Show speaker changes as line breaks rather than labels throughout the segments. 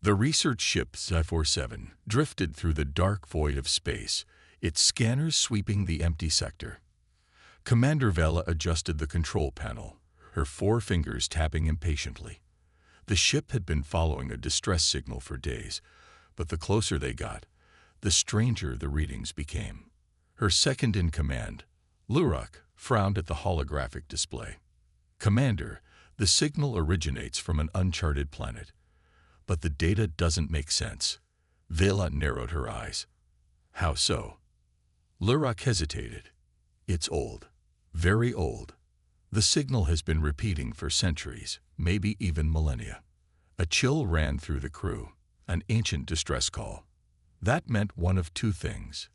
The research ship Sci-Fi drifted through the dark void of space, its scanners sweeping the empty sector. Commander Vela adjusted the control panel, her 4 fingers tapping impatiently. The ship had been following a distress signal for days, but the closer they got, the stranger the readings became. Her second-in-command, Lurok, frowned at the holographic display. "Commander, the signal originates from an uncharted planet, but the data doesn't make sense." Vela narrowed her eyes. "How so?" Lurok hesitated. "It's old. Very old. The signal has been repeating for centuries, maybe even millennia." A chill ran through the crew, an ancient distress call. That meant one of 2 things.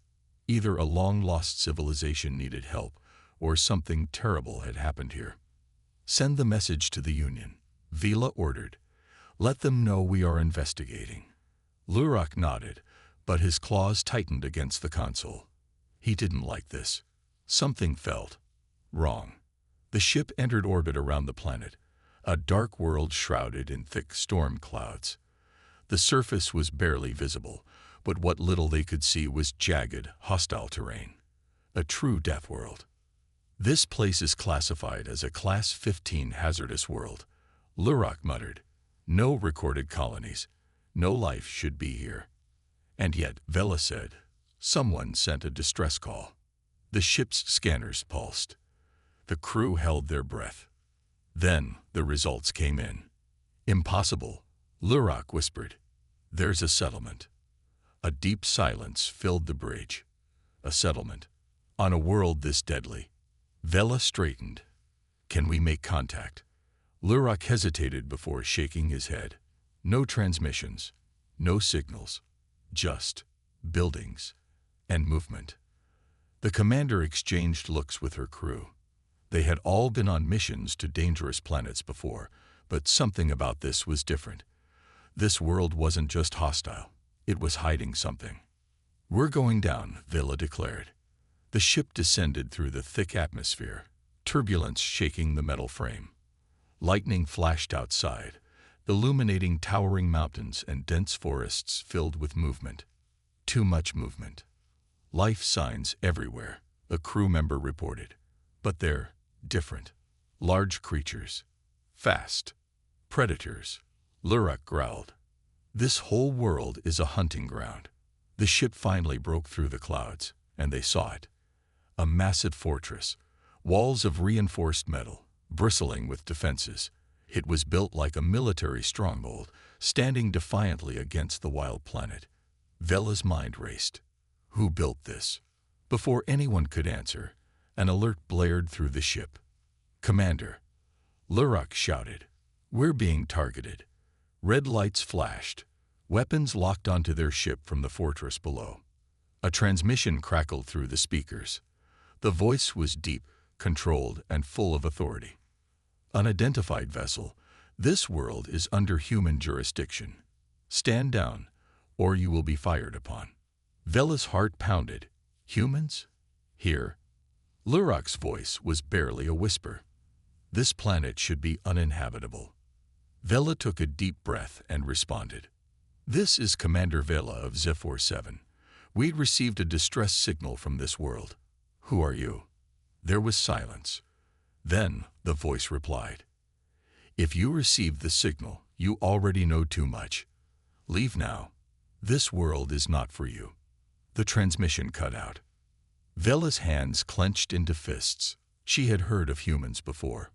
Either a long-lost civilization needed help, or something terrible had happened here. "Send the message to the Union," Vela ordered. "Let them know we are investigating." Lurok nodded, but his claws tightened against the console. He didn't like this. Something felt wrong. The ship entered orbit around the planet, a dark world shrouded in thick storm clouds. The surface was barely visible, but what little they could see was jagged, hostile terrain. A true death world. "This place is classified as a Class 15 hazardous world," Lurok muttered. "No recorded colonies. No life should be here." And yet, Vela said, someone sent a distress call. The ship's scanners pulsed. The crew held their breath. Then the results came in. "Impossible," Lurok whispered. "There's a settlement." A deep silence filled the bridge. A settlement? On a world this deadly? Vela straightened. "Can we make contact?" Lurok hesitated before shaking his head. No transmissions, no signals, just buildings and movement. The commander exchanged looks with her crew. They had all been on missions to dangerous planets before, but something about this was different. This world wasn't just hostile, it was hiding something. "We're going down," Vela declared. The ship descended through the thick atmosphere, turbulence shaking the metal frame. Lightning flashed outside, illuminating towering mountains and dense forests filled with movement. Too much movement. "Life signs everywhere," a crew member reported. "But they're different. Large creatures. Fast. Predators." Lurok growled. "This whole world is a hunting ground." The ship finally broke through the clouds, and they saw it. A massive fortress, walls of reinforced metal, bristling with defenses. It was built like a military stronghold, standing defiantly against the wild planet. Vela's mind raced. Who built this? Before anyone could answer, an alert blared through the ship. "Commander!" Lurok shouted. "We're being targeted." Red lights flashed. Weapons locked onto their ship from the fortress below. A transmission crackled through the speakers. The voice was deep, controlled, and full of authority. "Unidentified vessel, this world is under human jurisdiction. Stand down, or you will be fired upon." Vela's heart pounded. Humans? Here? Lurok's voice was barely a whisper. "This planet should be uninhabitable." Vela took a deep breath and responded. "This is Commander Vela of Zephyr-7. We received a distress signal from this world. Who are you?" There was silence. Then the voice replied. "If you received the signal, you already know too much. Leave now. This world is not for you." The transmission cut out. Vela's hands clenched into fists. She had heard of humans before.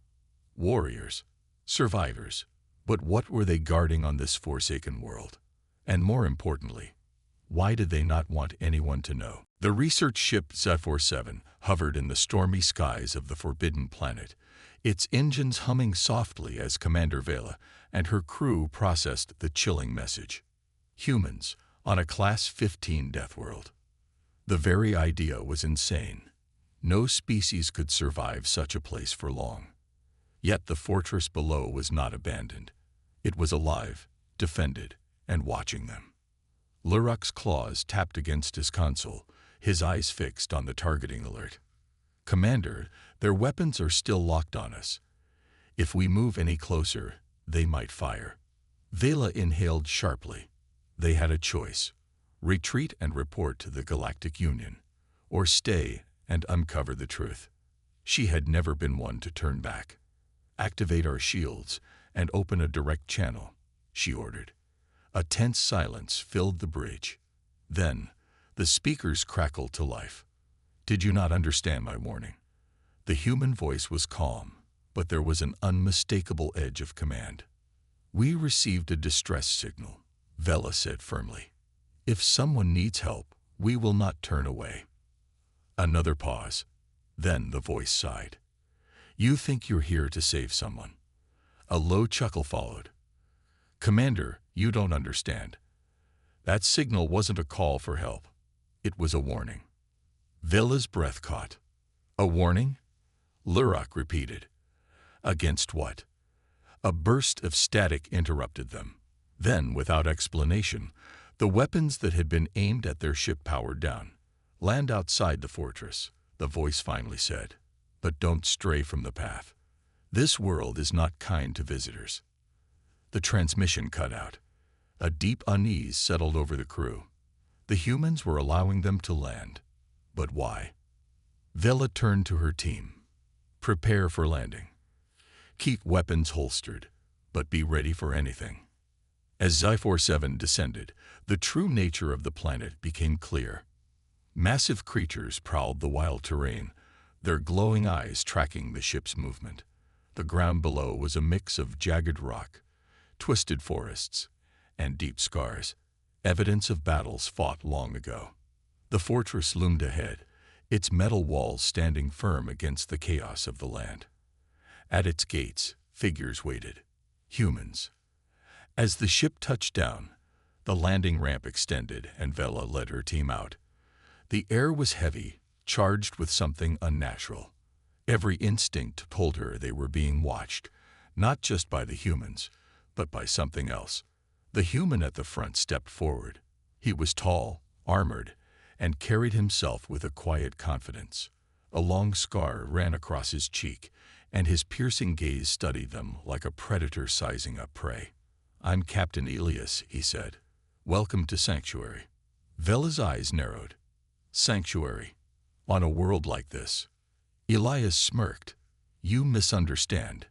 Warriors. Survivors. But what were they guarding on this forsaken world? And more importantly, why did they not want anyone to know? The research ship Zephyr-7 hovered in the stormy skies of the forbidden planet, its engines humming softly as Commander Vela and her crew processed the chilling message. Humans on a Class 15 death world. The very idea was insane. No species could survive such a place for long. Yet the fortress below was not abandoned. It was alive, defended, and watching them. Lurok's claws tapped against his console, his eyes fixed on the targeting alert. "Commander, their weapons are still locked on us. If we move any closer, they might fire." Vela inhaled sharply. They had a choice: retreat and report to the Galactic Union, or stay and uncover the truth. She had never been one to turn back. "Activate our shields and open a direct channel," she ordered. A tense silence filled the bridge. Then, the speakers crackled to life. "Did you not understand my warning?" The human voice was calm, but there was an unmistakable edge of command. "We received a distress signal," Vela said firmly. "If someone needs help, we will not turn away." Another pause. Then the voice sighed. "You think you're here to save someone." A low chuckle followed. "Commander, you don't understand. That signal wasn't a call for help. It was a warning." Vela's breath caught. "A warning?" Lurak repeated. "Against what?" A burst of static interrupted them. Then, without explanation, the weapons that had been aimed at their ship powered down. "Land outside the fortress," the voice finally said. "But don't stray from the path. This world is not kind to visitors." The transmission cut out. A deep unease settled over the crew. The humans were allowing them to land. But why? Vela turned to her team. "Prepare for landing. Keep weapons holstered, but be ready for anything." As Sci-Fi descended, the true nature of the planet became clear. Massive creatures prowled the wild terrain, their glowing eyes tracking the ship's movement. The ground below was a mix of jagged rock, twisted forests, and deep scars, evidence of battles fought long ago. The fortress loomed ahead, its metal walls standing firm against the chaos of the land. At its gates, figures waited. Humans. As the ship touched down, the landing ramp extended and Vela led her team out. The air was heavy, charged with something unnatural. Every instinct told her they were being watched, not just by the humans, but by something else. The human at the front stepped forward. He was tall, armored, and carried himself with a quiet confidence. A long scar ran across his cheek, and his piercing gaze studied them like a predator sizing up prey. "I'm Captain Elias," he said. "Welcome to Sanctuary." Vela's eyes narrowed. Sanctuary? On a world like this? Elias smirked. "You misunderstand.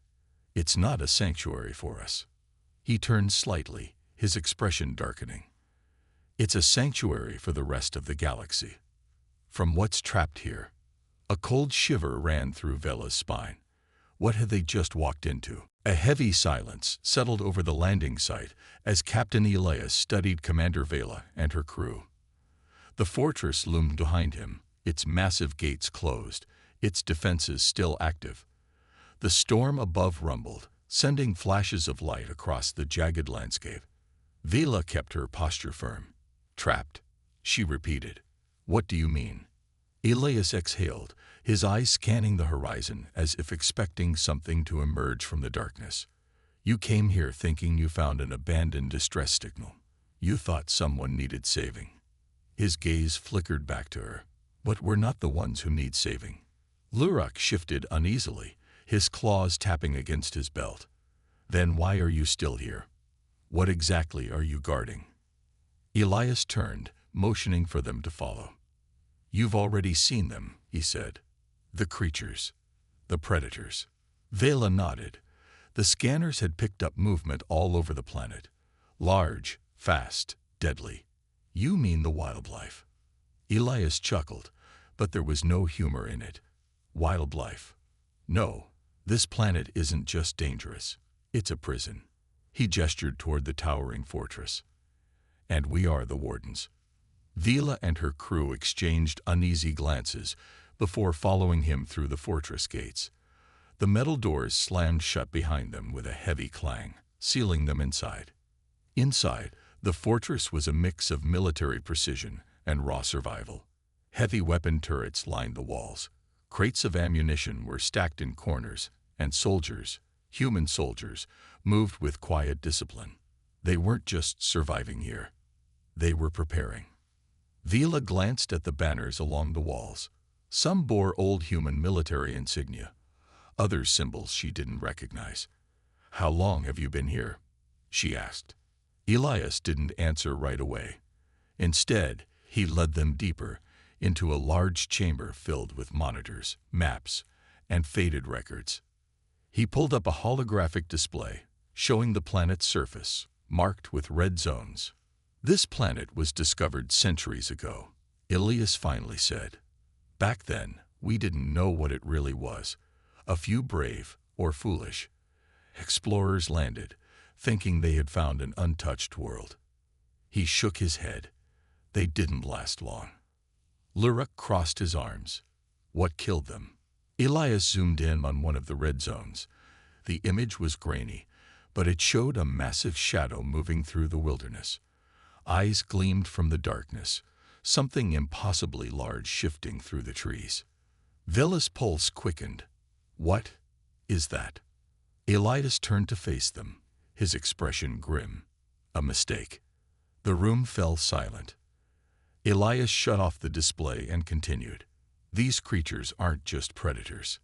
It's not a sanctuary for us." He turned slightly, his expression darkening. "It's a sanctuary for the rest of the galaxy. From what's trapped here." A cold shiver ran through Vela's spine. What had they just walked into? A heavy silence settled over the landing site as Captain Elias studied Commander Vela and her crew. The fortress loomed behind him, its massive gates closed, its defenses still active. The storm above rumbled, sending flashes of light across the jagged landscape. Vela kept her posture firm. "Trapped," she repeated. "What do you mean?" Elias exhaled, his eyes scanning the horizon as if expecting something to emerge from the darkness. "You came here thinking you found an abandoned distress signal. You thought someone needed saving." His gaze flickered back to her. "But we're not the ones who need saving." Lurak shifted uneasily, his claws tapping against his belt. "Then why are you still here? What exactly are you guarding?" Elias turned, motioning for them to follow. "You've already seen them," he said. "The creatures. The predators." Vela nodded. The scanners had picked up movement all over the planet. Large, fast, deadly. "You mean the wildlife." Elias chuckled, but there was no humor in it. "Wildlife? No, this planet isn't just dangerous. It's a prison." He gestured toward the towering fortress. "And we are the wardens." Vela and her crew exchanged uneasy glances before following him through the fortress gates. The metal doors slammed shut behind them with a heavy clang, sealing them inside. Inside, the fortress was a mix of military precision and raw survival. Heavy weapon turrets lined the walls. Crates of ammunition were stacked in corners, and soldiers, human soldiers, moved with quiet discipline. They weren't just surviving here. They were preparing. Vela glanced at the banners along the walls. Some bore old human military insignia, others symbols she didn't recognize. "How long have you been here?" she asked. Elias didn't answer right away. Instead, he led them deeper into a large chamber filled with monitors, maps, and faded records. He pulled up a holographic display showing the planet's surface, marked with red zones. This planet was discovered centuries ago, Elias finally said. Back then, we didn't know what it really was. A few brave, or foolish, explorers landed, thinking they had found an untouched world. He shook his head. They didn't last long. Lurak crossed his arms. What killed them? Elias zoomed in on one of the red zones. The image was grainy, but it showed a massive shadow moving through the wilderness. Eyes gleamed from the darkness, something impossibly large shifting through the trees. Vela's pulse quickened. What is that? Elias turned to face them, his expression grim. A mistake. The room fell silent. Elias shut off the display and continued. These creatures aren't just predators.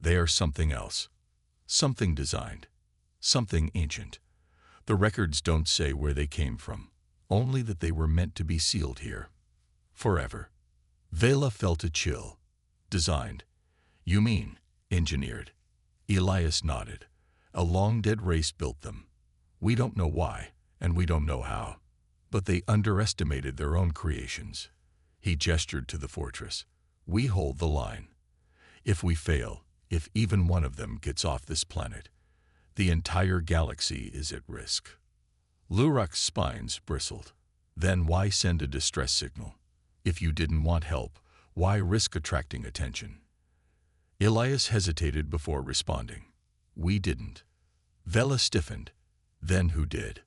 They are something else. Something designed. Something ancient. The records don't say where they came from, only that they were meant to be sealed here. Forever. Vela felt a chill. Designed. You mean, engineered. Elias nodded. A long-dead race built them. We don't know why, and we don't know how. But they underestimated their own creations. He gestured to the fortress. We hold the line. If we fail, if even one of them gets off this planet, the entire galaxy is at risk. Lurak's spines bristled. Then why send a distress signal? If you didn't want help, why risk attracting attention? Elias hesitated before responding. We didn't. Vela stiffened. Then who did?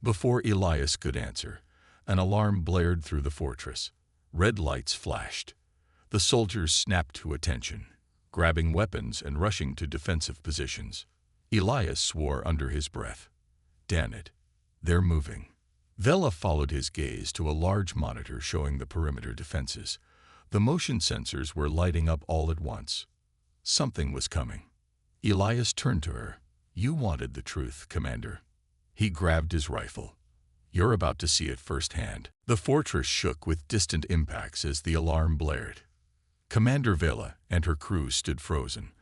Before Elias could answer, an alarm blared through the fortress. Red lights flashed. The soldiers snapped to attention, grabbing weapons and rushing to defensive positions. Elias swore under his breath. Damn it. They're moving. Vela followed his gaze to a large monitor showing the perimeter defenses. The motion sensors were lighting up all at once. Something was coming. Elias turned to her. You wanted the truth, Commander. He grabbed his rifle. You're about to see it firsthand. The fortress shook with distant impacts as the alarm blared. Commander Vela and her crew stood frozen,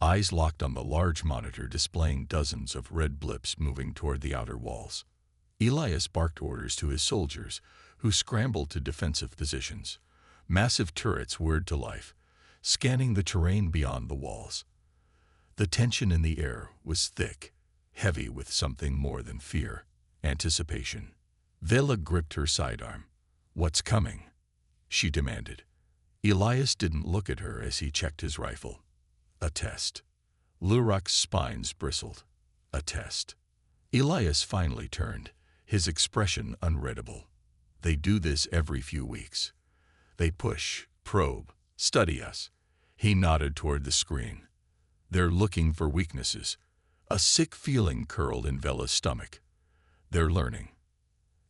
eyes locked on the large monitor displaying dozens of red blips moving toward the outer walls. Elias barked orders to his soldiers, who scrambled to defensive positions. Massive turrets whirred to life, scanning the terrain beyond the walls. The tension in the air was thick, heavy with something more than fear, anticipation. Vela gripped her sidearm. What's coming? She demanded. Elias didn't look at her as he checked his rifle. A test. Lurak's spines bristled. A test. Elias finally turned, his expression unreadable. They do this every few weeks. They push, probe, study us. He nodded toward the screen. They're looking for weaknesses. A sick feeling curled in Vela's stomach. They're learning.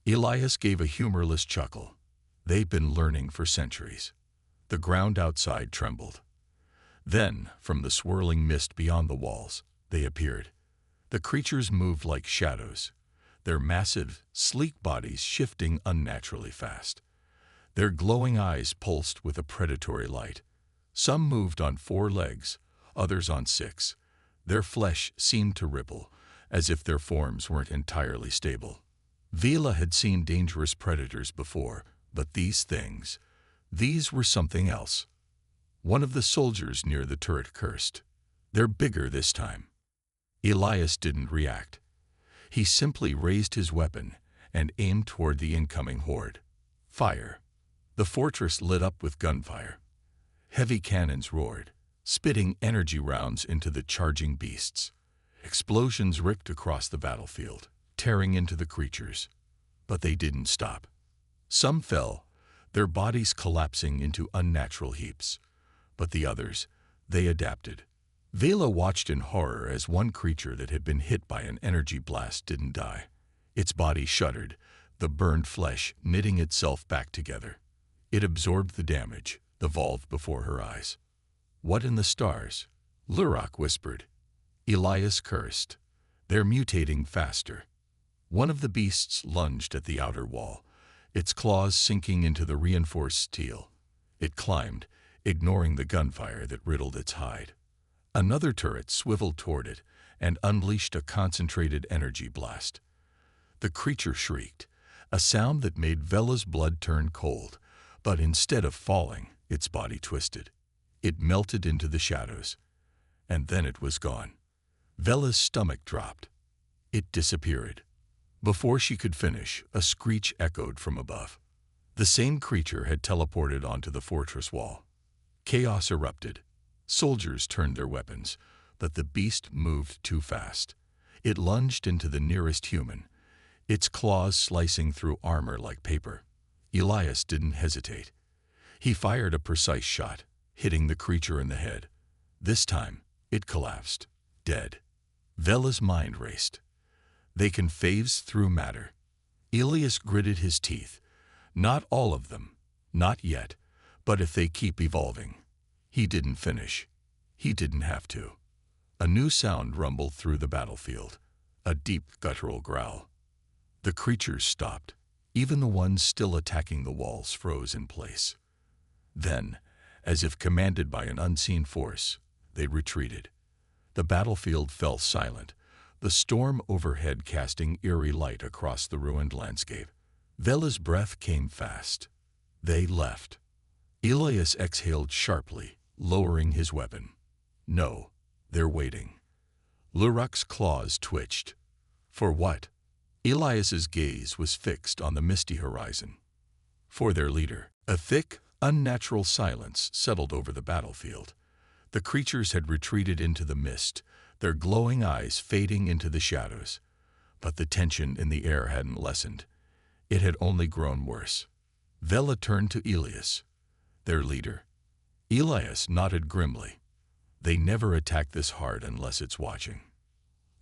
Elias gave a humorless chuckle. They've been learning for centuries. The ground outside trembled. Then, from the swirling mist beyond the walls, they appeared. The creatures moved like shadows, their massive, sleek bodies shifting unnaturally fast. Their glowing eyes pulsed with a predatory light. Some moved on 4 legs, others on 6. Their flesh seemed to ripple, as if their forms weren't entirely stable. Vela had seen dangerous predators before, but these were something else. One of the soldiers near the turret cursed. They're bigger this time. Elias didn't react. He simply raised his weapon and aimed toward the incoming horde. Fire. The fortress lit up with gunfire. Heavy cannons roared, spitting energy rounds into the charging beasts. Explosions ripped across the battlefield, tearing into the creatures. But they didn't stop. Some fell, their bodies collapsing into unnatural heaps. But the others, they adapted. Vela watched in horror as one creature that had been hit by an energy blast didn't die. Its body shuddered, the burned flesh knitting itself back together. It absorbed the damage, evolved before her eyes. What in the stars? Lurak whispered. Elias cursed. They're mutating faster. One of the beasts lunged at the outer wall, its claws sinking into the reinforced steel. It climbed, ignoring the gunfire that riddled its hide. Another turret swiveled toward it and unleashed a concentrated energy blast. The creature shrieked, a sound that made Vela's blood turn cold, but instead of falling, its body twisted. It melted into the shadows, and then it was gone. Vela's stomach dropped. It disappeared. Before she could finish, a screech echoed from above. The same creature had teleported onto the fortress wall. Chaos erupted. Soldiers turned their weapons, but the beast moved too fast. It lunged into the nearest human, its claws slicing through armor like paper. Elias didn't hesitate. He fired a precise shot, hitting the creature in the head. This time, it collapsed, dead. Vela's mind raced. They can phase through matter. Elias gritted his teeth. Not all of them, not yet, but if they keep evolving. He didn't finish. He didn't have to. A new sound rumbled through the battlefield, a deep guttural growl. The creatures stopped. Even the ones still attacking the walls froze in place. Then, as if commanded by an unseen force, they retreated. The battlefield fell silent, the storm overhead casting eerie light across the ruined landscape. Vela's breath came fast. They left. Elias exhaled sharply, lowering his weapon. No, they're waiting. Luruk's claws twitched. For what? Elias's gaze was fixed on the misty horizon. For their leader. A thick, unnatural silence settled over the battlefield. The creatures had retreated into the mist, their glowing eyes fading into the shadows. But the tension in the air hadn't lessened. It had only grown worse. Vela turned to Elias, their leader. Elias nodded grimly. They never attack this hard unless it's watching.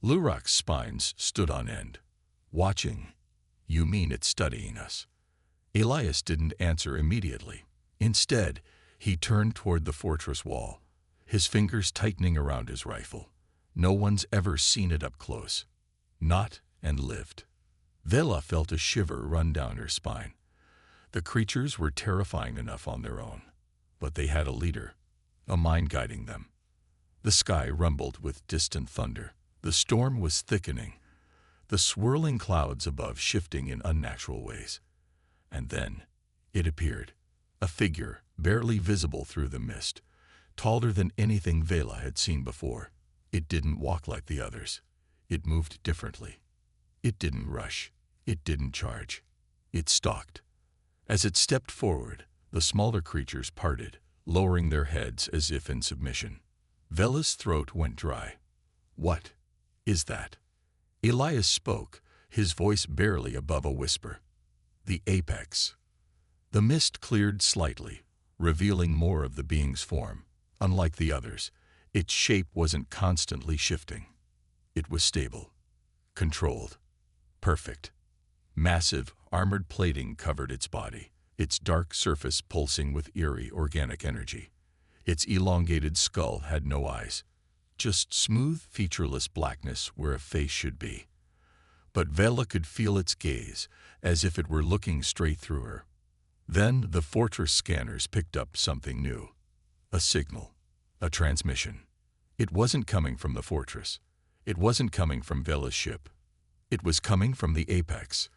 Luruk's spines stood on end. Watching? You mean it's studying us? Elias didn't answer immediately. Instead, he turned toward the fortress wall, his fingers tightening around his rifle. No one's ever seen it up close. Not and lived. Vela felt a shiver run down her spine. The creatures were terrifying enough on their own, but they had a leader, a mind guiding them. The sky rumbled with distant thunder. The storm was thickening, the swirling clouds above shifting in unnatural ways. And then it appeared, a figure barely visible through the mist, taller than anything Vela had seen before. It didn't walk like the others. It moved differently. It didn't rush. It didn't charge. It stalked. As it stepped forward, the smaller creatures parted, lowering their heads as if in submission. Vela's throat went dry. What is that? Elias spoke, his voice barely above a whisper. The apex. The mist cleared slightly, revealing more of the being's form. Unlike the others, its shape wasn't constantly shifting. It was stable, controlled, perfect. Massive, armored plating covered its body, its dark surface pulsing with eerie organic energy. Its elongated skull had no eyes, just smooth, featureless blackness where a face should be. But Vela could feel its gaze, as if it were looking straight through her. Then the fortress scanners picked up something new. A signal, a transmission. It wasn't coming from the fortress. It wasn't coming from Vela's ship. It was coming from the apex.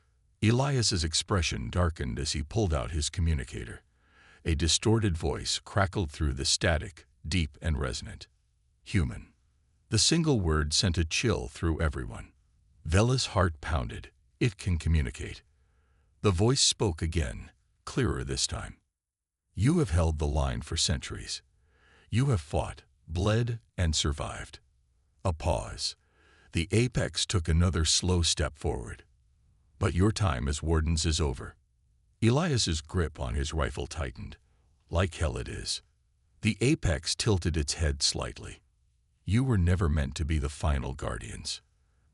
Elias's expression darkened as he pulled out his communicator. A distorted voice crackled through the static, deep and resonant. Human. The single word sent a chill through everyone. Vela's heart pounded. It can communicate. The voice spoke again, clearer this time. You have held the line for centuries. You have fought, bled, and survived. A pause. The apex took another slow step forward. But your time as wardens is over. Elias's grip on his rifle tightened. Like hell it is. The apex tilted its head slightly. You were never meant to be the final guardians.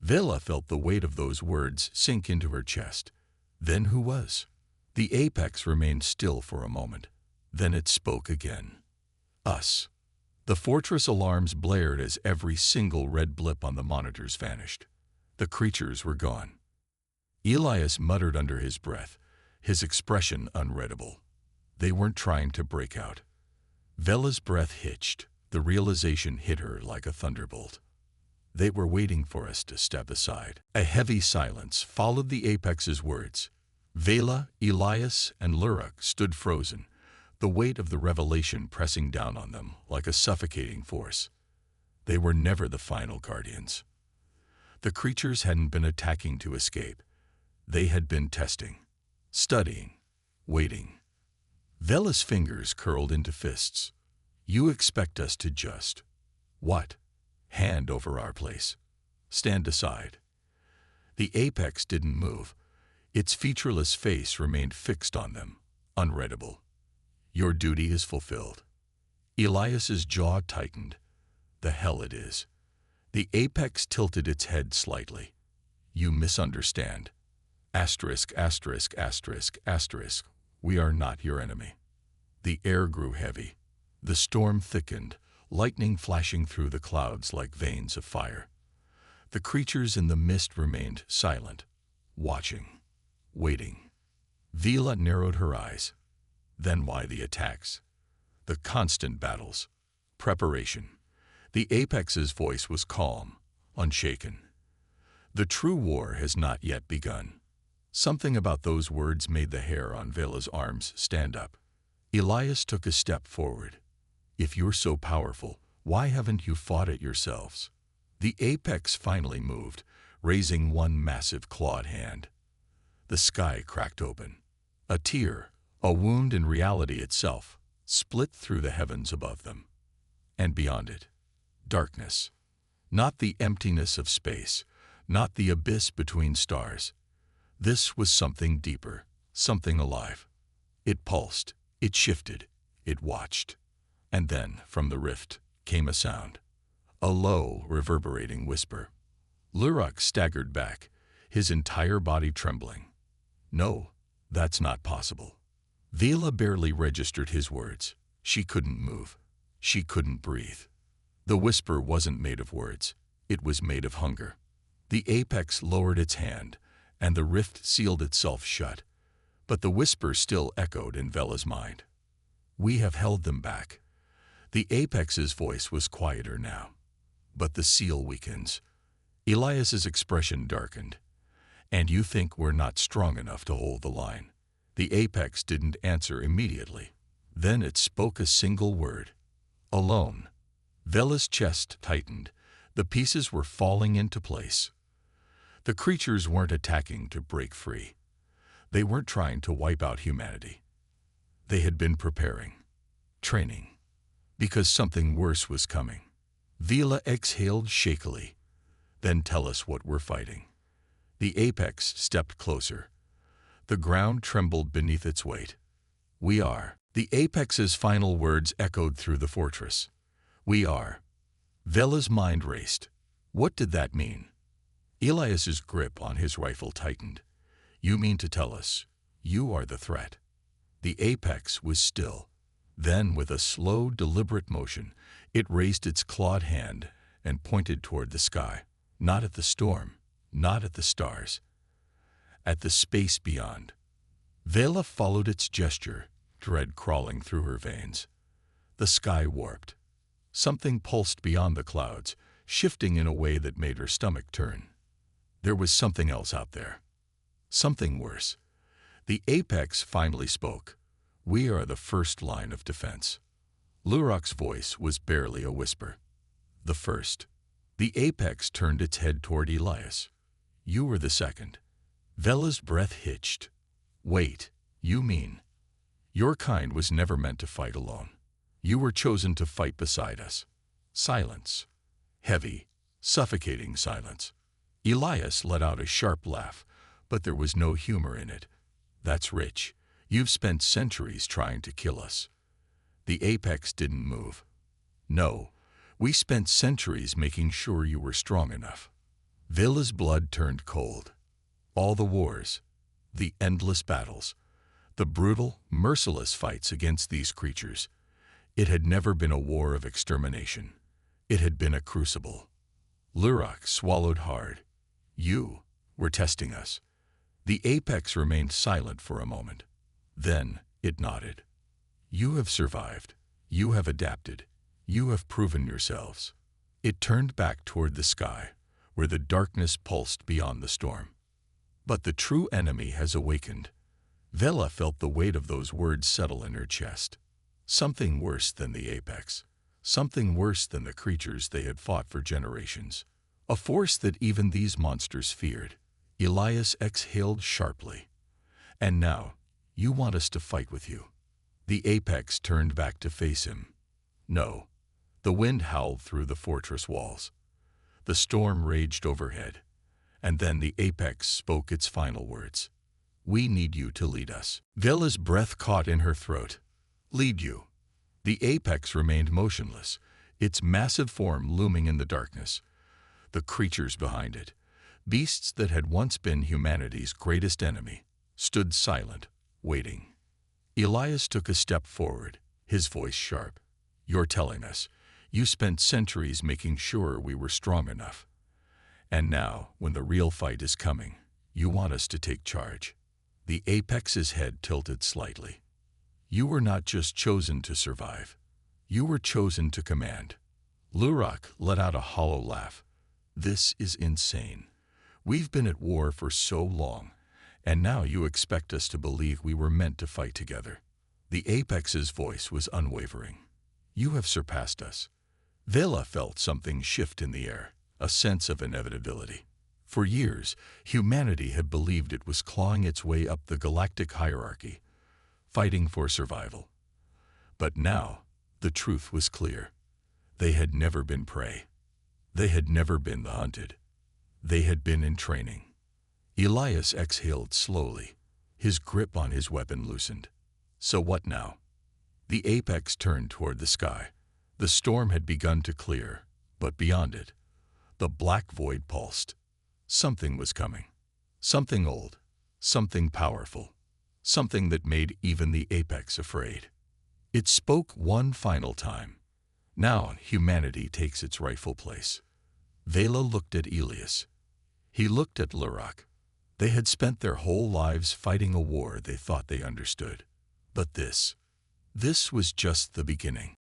Vela felt the weight of those words sink into her chest. Then who was? The apex remained still for a moment. Then it spoke again. Us. The fortress alarms blared as every single red blip on the monitors vanished. The creatures were gone. Elias muttered under his breath, his expression unreadable. They weren't trying to break out. Vela's breath hitched. The realization hit her like a thunderbolt. They were waiting for us to step aside. A heavy silence followed the Apex's words. Vela, Elias, and Lurak stood frozen, the weight of the revelation pressing down on them like a suffocating force. They were never the final guardians. The creatures hadn't been attacking to escape. They had been testing, studying, waiting. Vela's fingers curled into fists. You expect us to just, what? Hand over our place. Stand aside. The Apex didn't move. Its featureless face remained fixed on them, unreadable. Your duty is fulfilled. Elias's jaw tightened. The hell it is. The Apex tilted its head slightly. You misunderstand. Asterisk, asterisk, asterisk, asterisk. We are not your enemy. The air grew heavy. The storm thickened, lightning flashing through the clouds like veins of fire. The creatures in the mist remained silent, watching, waiting. Vela narrowed her eyes. Then why the attacks? The constant battles. Preparation. The Apex's voice was calm, unshaken. The true war has not yet begun. Something about those words made the hair on Vela's arms stand up. Elias took a step forward. If you're so powerful, why haven't you fought it yourselves? The Apex finally moved, raising one massive clawed hand. The sky cracked open. A tear, a wound in reality itself, split through the heavens above them. And beyond it, darkness. Not the emptiness of space, not the abyss between stars. This was something deeper, something alive. It pulsed, it shifted, it watched. And then, from the rift, came a sound. A low, reverberating whisper. Lurak staggered back, his entire body trembling. No, that's not possible. Vela barely registered his words. She couldn't move. She couldn't breathe. The whisper wasn't made of words. It was made of hunger. The Apex lowered its hand, and the rift sealed itself shut. But the whisper still echoed in Vela's mind. We have held them back. The Apex's voice was quieter now. But the seal weakens. Elias's expression darkened. And you think we're not strong enough to hold the line? The Apex didn't answer immediately. Then it spoke a single word. Alone. Vela's chest tightened. The pieces were falling into place. The creatures weren't attacking to break free. They weren't trying to wipe out humanity. They had been preparing, training, because something worse was coming. Vela exhaled shakily. Then tell us what we're fighting. The Apex stepped closer. The ground trembled beneath its weight. We are. The Apex's final words echoed through the fortress. We are. Vela's mind raced. What did that mean? Elias's grip on his rifle tightened. You mean to tell us, you are the threat? The Apex was still. Then, with a slow, deliberate motion, it raised its clawed hand and pointed toward the sky. Not at the storm, not at the stars. At the space beyond. Vela followed its gesture, dread crawling through her veins. The sky warped. Something pulsed beyond the clouds, shifting in a way that made her stomach turn. There was something else out there. Something worse. The Apex finally spoke. We are the first line of defense. Lurak's voice was barely a whisper. The first. The Apex turned its head toward Elias. You were the second. Vela's breath hitched. Wait, you mean? Your kind was never meant to fight alone. You were chosen to fight beside us. Silence. Heavy, suffocating silence. Elias let out a sharp laugh, but there was no humor in it. That's rich. You've spent centuries trying to kill us. The Apex didn't move. No, we spent centuries making sure you were strong enough. Vela's blood turned cold. All the wars, the endless battles, the brutal, merciless fights against these creatures. It had never been a war of extermination. It had been a crucible. Lurak swallowed hard. You were testing us. The apex remained silent for a moment. Then it nodded. You have survived. You have adapted. You have proven yourselves. It turned back toward the sky, where the darkness pulsed beyond the storm. But the true enemy has awakened. Vela felt the weight of those words settle in her chest. Something worse than the apex. Something worse than the creatures they had fought for generations. A force that even these monsters feared. Elias exhaled sharply. And now, you want us to fight with you. The apex turned back to face him. No. The wind howled through the fortress walls. The storm raged overhead. And then the apex spoke its final words. We need you to lead us. Vela's breath caught in her throat. Lead you. The apex remained motionless, its massive form looming in the darkness. The creatures behind it, beasts that had once been humanity's greatest enemy, stood silent, waiting. Elias took a step forward, his voice sharp. You're telling us, you spent centuries making sure we were strong enough. And now, when the real fight is coming, you want us to take charge. The apex's head tilted slightly. You were not just chosen to survive. You were chosen to command. Lurak let out a hollow laugh. This is insane. We've been at war for so long, and now you expect us to believe we were meant to fight together. The apex's voice was unwavering. You have surpassed us. Vela felt something shift in the air, a sense of inevitability. For years, humanity had believed it was clawing its way up the galactic hierarchy, fighting for survival. But now, the truth was clear. They had never been prey. They had never been the hunted. They had been in training. Elias exhaled slowly, his grip on his weapon loosened. So what now? The apex turned toward the sky. The storm had begun to clear, but beyond it, the black void pulsed. Something was coming. Something old. Something powerful. Something that made even the apex afraid. It spoke one final time. Now humanity takes its rightful place. Vela looked at Elias. He looked at Lurak. They had spent their whole lives fighting a war they thought they understood. But this was just the beginning.